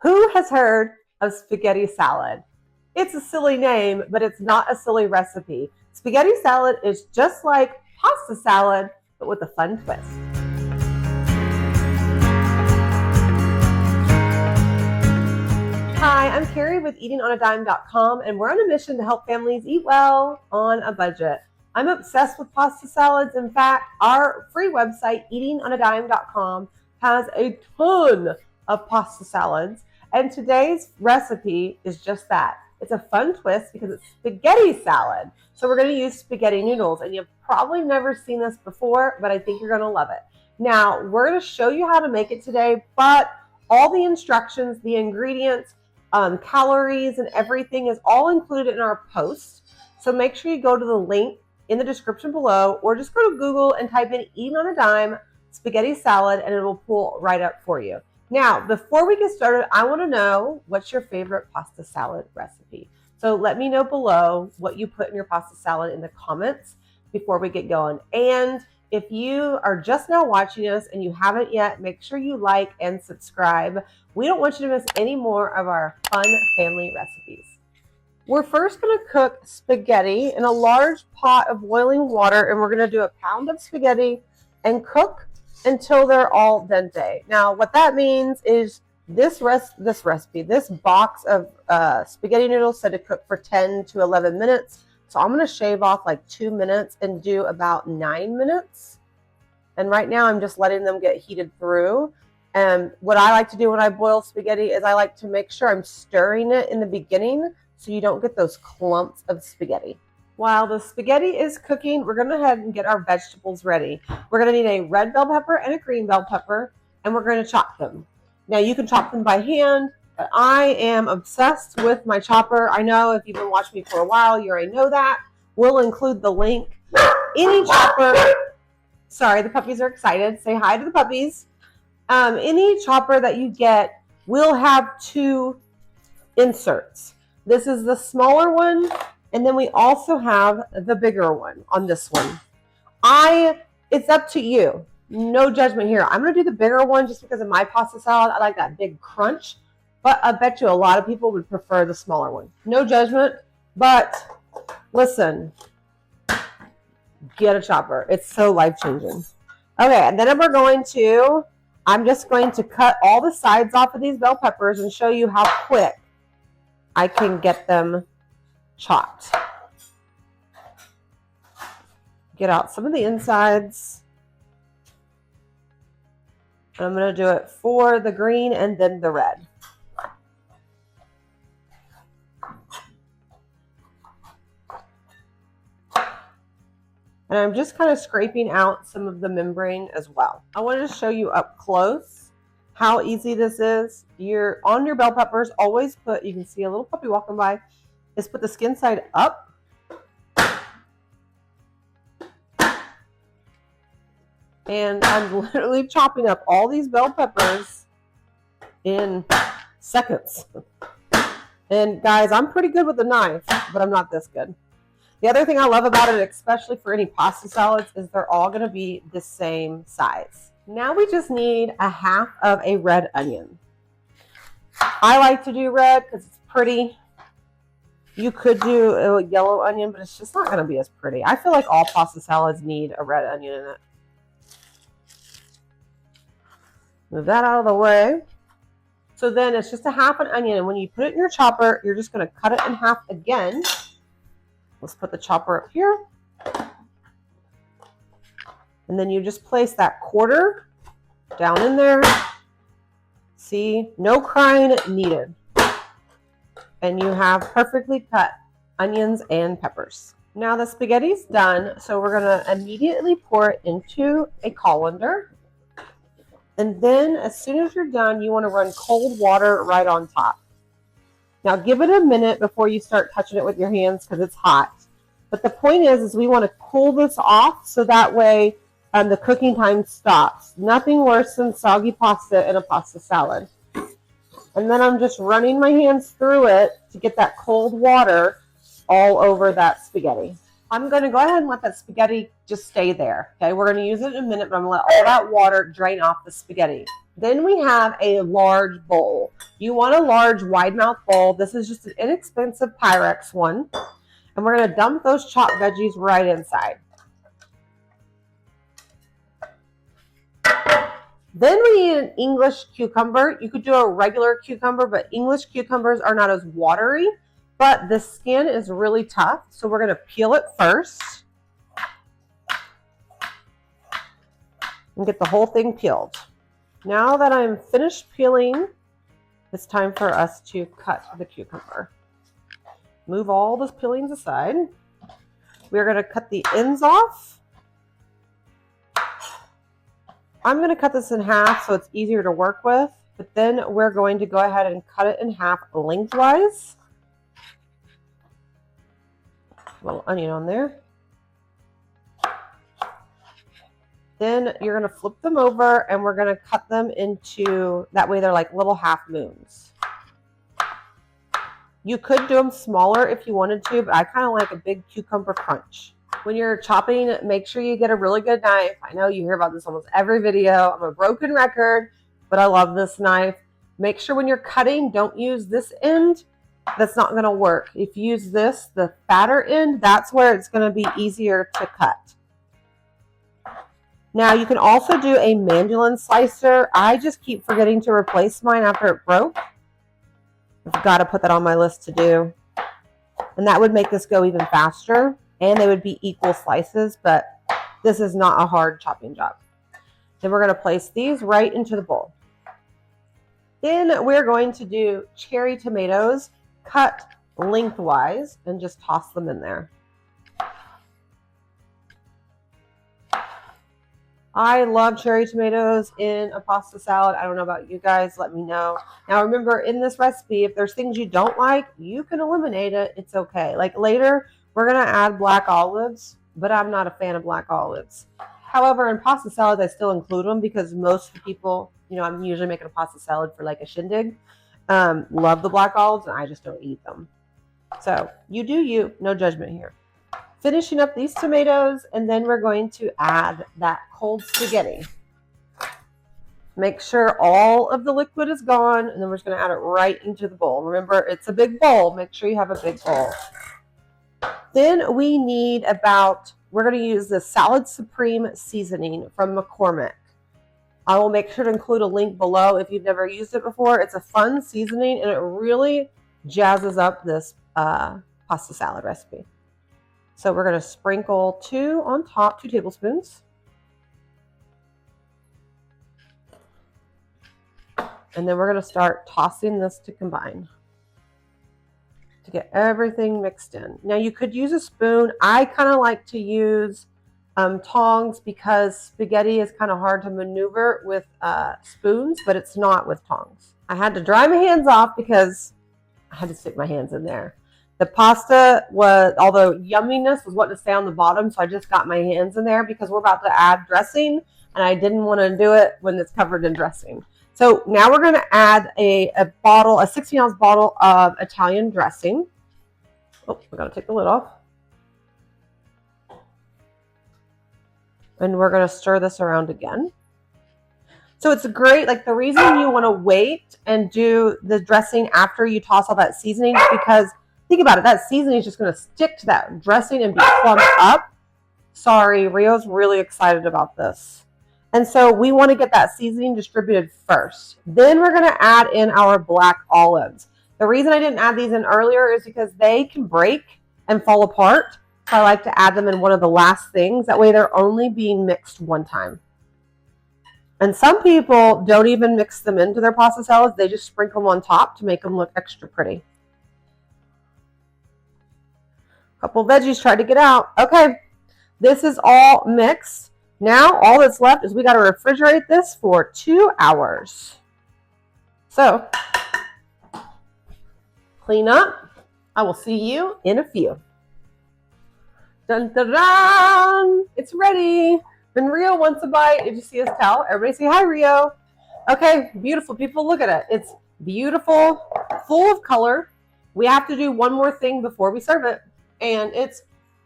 Who has heard of spaghetti salad? It's a silly name, but it's not a silly recipe. Spaghetti salad is just like pasta salad, but with a fun twist. Hi, I'm Carrie with eatingonadime.com, and we're on a mission to help families eat well on a budget. I'm obsessed with pasta salads. In fact, our free website, eatingonadime.com, has a ton of pasta salads. And today's recipe is just that. It's a fun twist because it's spaghetti salad. So we're going to use spaghetti noodles. And you've probably never seen this before, but I think you're going to love it. Now, we're going to show you how to make it today, but all the instructions, the ingredients, calories, and everything is all included in our post. So make sure you go to the link in the description below, or just go to Google and type in Eating on a Dime spaghetti salad, and it will pull right up for you. Now, before we get started, I want to know what's your favorite pasta salad recipe. So let me know below what you put in your pasta salad in the comments before we get going. And if you are just now watching us and you haven't yet, make sure you like and subscribe. We don't want you to miss any more of our fun family recipes. We're first going to cook spaghetti in a large pot of boiling water, and we're going to do a pound of spaghetti and cook until they're al dente. Now, what that means is this box of spaghetti noodles said to cook for 10 to 11 minutes. So I'm going to shave off like 2 minutes and do about 9 minutes. And right now I'm just letting them get heated through. And what I like to do when I boil spaghetti is I like to make sure I'm stirring it in the beginning so you don't get those clumps of spaghetti. While the spaghetti is cooking, we're going to go ahead and get our vegetables ready. We're going to need a red bell pepper and a green bell pepper, and we're going to chop them. Now, you can chop them by hand, but I am obsessed with my chopper. I know if you've been watching me for a while, you already know that. We'll include the link. Any chopper, sorry, the puppies are excited. Say hi to the puppies. Any chopper that you get will have 2 inserts. This is the smaller one. And then we also have the bigger one on this one. It's up to you. No judgment here. I'm going to do the bigger one just because of my pasta salad. I like that big crunch. But I bet you a lot of people would prefer the smaller one. No judgment. But listen, get a chopper. It's so life-changing. Okay, and then I'm just going to cut all the sides off of these bell peppers and show you how quick I can get them chopped. Get out some of the insides. I'm going to do it for the green and then the red. And I'm just kind of scraping out some of the membrane as well. I wanted to show you up close how easy this is. On your bell peppers, always put, you can see a little puppy walking by, is put the skin side up. And I'm literally chopping up all these bell peppers in seconds. And guys, I'm pretty good with the knife, but I'm not this good. The other thing I love about it, especially for any pasta salads, is they're all going to be the same size. Now we just need a half of a red onion. I like to do red because it's pretty. You could do a yellow onion, but it's just not going to be as pretty. I feel like all pasta salads need a red onion in it. Move that out of the way. So then it's just a half an onion, and when you put it in your chopper, you're just going to cut it in half again. Let's put the chopper up here. And then you just place that quarter down in there. See, no crying needed. And you have perfectly cut onions and peppers. Now the spaghetti's done, so we're going to immediately pour it into a colander. And then as soon as you're done, you want to run cold water right on top. Now give it a minute before you start touching it with your hands because it's hot. But the point is we want to cool this off so that way the cooking time stops. Nothing worse than soggy pasta in a pasta salad. And then I'm just running my hands through it to get that cold water all over that spaghetti. I'm going to go ahead and let that spaghetti just stay there. Okay, we're going to use it in a minute, but I'm going to let all that water drain off the spaghetti. Then we have a large bowl. You want a large wide mouth bowl. This is just an inexpensive Pyrex one. And we're going to dump those chopped veggies right inside. Then we need an English cucumber. You could do a regular cucumber, but English cucumbers are not as watery, but the skin is really tough. So we're going to peel it first and get the whole thing peeled. Now that I'm finished peeling, it's time for us to cut the cucumber. Move all those peelings aside. We're going to cut the ends off. I'm going to cut this in half so it's easier to work with, but then we're going to go ahead and cut it in half lengthwise. A little onion on there. Then you're going to flip them over and we're going to cut them into, that way they're like little half moons. You could do them smaller if you wanted to, but I kind of like a big cucumber crunch. When you're chopping, make sure you get a really good knife. I know you hear about this almost every video. I'm a broken record, but I love this knife. Make sure when you're cutting, don't use this end. That's not going to work. If you use this, the fatter end, that's where it's going to be easier to cut. Now you can also do a mandolin slicer. I just keep forgetting to replace mine after it broke. I've got to put that on my list to do. And that would make this go even faster. And they would be equal slices, but this is not a hard chopping job. Then we're going to place these right into the bowl. Then we're going to do cherry tomatoes cut lengthwise and just toss them in there. I love cherry tomatoes in a pasta salad. I don't know about you guys. Let me know. Now remember, in this recipe, if there's things you don't like, you can eliminate it. It's okay. Like later, we're going to add black olives, but I'm not a fan of black olives. However, in pasta salads, I still include them because most of the people, you know, I'm usually making a pasta salad for like a shindig, love the black olives, and I just don't eat them. So you do you. No judgment here. Finishing up these tomatoes, and then we're going to add that cold spaghetti. Make sure all of the liquid is gone, and then we're just going to add it right into the bowl. Remember, it's a big bowl. Make sure you have a big bowl. Then we need we're going to use the Salad Supreme seasoning from McCormick. I will make sure to include a link below if you've never used it before. It's a fun seasoning, and it really jazzes up this pasta salad recipe. So we're going to sprinkle 2 on top, 2 tablespoons. And then we're going to start tossing this to combine to get everything mixed in. Now you could use a spoon. I kind of like to use tongs because spaghetti is kind of hard to maneuver with spoons, but it's not with tongs. I had to dry my hands off because I had to stick my hands in there. The pasta was, although yumminess was what to stay on the bottom, so I just got my hands in there because we're about to add dressing, and I didn't want to do it when it's covered in dressing. So now we're going to add a 16-ounce bottle of Italian dressing. Oh, we got to take the lid off. And we're going to stir this around again. So it's great. Like the reason you want to wait and do the dressing after you toss all that seasoning is because think about it, that seasoning is just going to stick to that dressing and be clumped up. Sorry, Rio's really excited about this. And so we want to get that seasoning distributed first. Then we're going to add in our black olives. The reason I didn't add these in earlier is because they can break and fall apart. So I like to add them in one of the last things. That way they're only being mixed one time. And some people don't even mix them into their pasta salads. They just sprinkle them on top to make them look extra pretty. Couple veggies tried to get out. Okay, this is all mixed. Now all that's left is we got to refrigerate this for 2 hours. So clean up. I will see you in a few. Dun, dun, dun. It's ready. And Rio wants a bite. Did you see his towel? Everybody say hi, Rio. Okay, beautiful people. Look at it. It's beautiful, full of color. We have to do one more thing before we serve it. And it's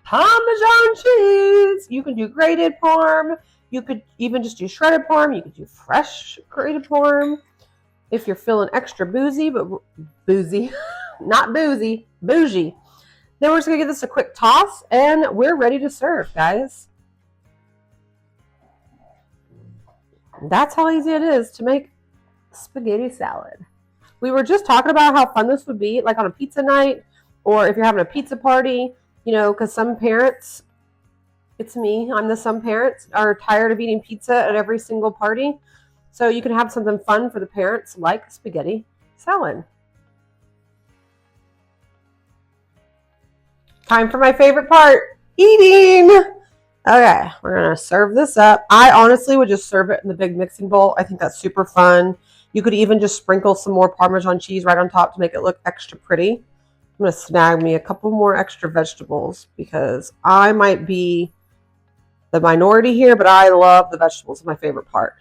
Parmesan cheese. You can do grated Parm. You could even just do shredded parm. You could do fresh grated parm. If you're feeling extra boozy, but boozy, not boozy, bougie. Then we're just going to give this a quick toss, and we're ready to serve, guys. That's how easy it is to make spaghetti salad. We were just talking about how fun this would be, like on a pizza night, or if you're having a pizza party, you know, because some parents, it's me, some parents are tired of eating pizza at every single party. So you can have something fun for the parents like spaghetti salad. Time for my favorite part, eating. Okay, we're going to serve this up. I honestly would just serve it in the big mixing bowl. I think that's super fun. You could even just sprinkle some more Parmesan cheese right on top to make it look extra pretty. I'm going to snag me a couple more extra vegetables because I might be the minority here, but I love the vegetables. It's my favorite part.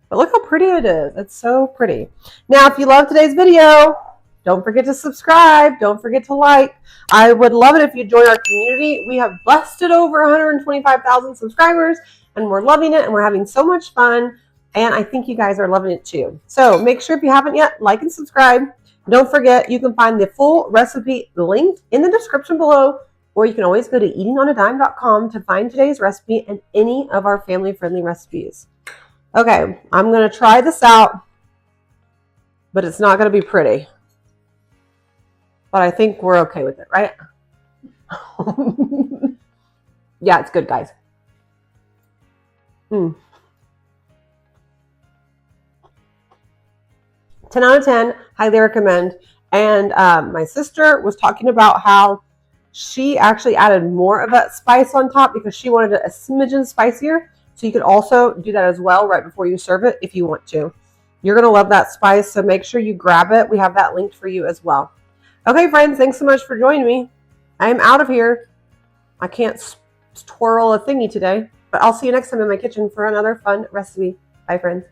But look how pretty it is. It's so pretty. Now, if you love today's video, don't forget to subscribe. Don't forget to like. I would love it if you join our community. We have busted over 125,000 subscribers, and we're loving it, and we're having so much fun, and I think you guys are loving it too. So make sure if you haven't yet, like and subscribe. Don't forget, you can find the full recipe linked in the description below, or you can always go to eatingonadime.com to find today's recipe and any of our family-friendly recipes. Okay, I'm going to try this out, but it's not going to be pretty. But I think we're okay with it, right? Yeah, it's good, guys. 10 out of 10, highly recommend. And my sister was talking about how she actually added more of that spice on top because she wanted it a smidgen spicier. So you could also do that as well right before you serve it if you want to. You're going to love that spice, so make sure you grab it. We have that linked for you as well. Okay, friends, thanks so much for joining me. I am out of here. I can't twirl a thingy today, but I'll see you next time in my kitchen for another fun recipe. Bye, friends.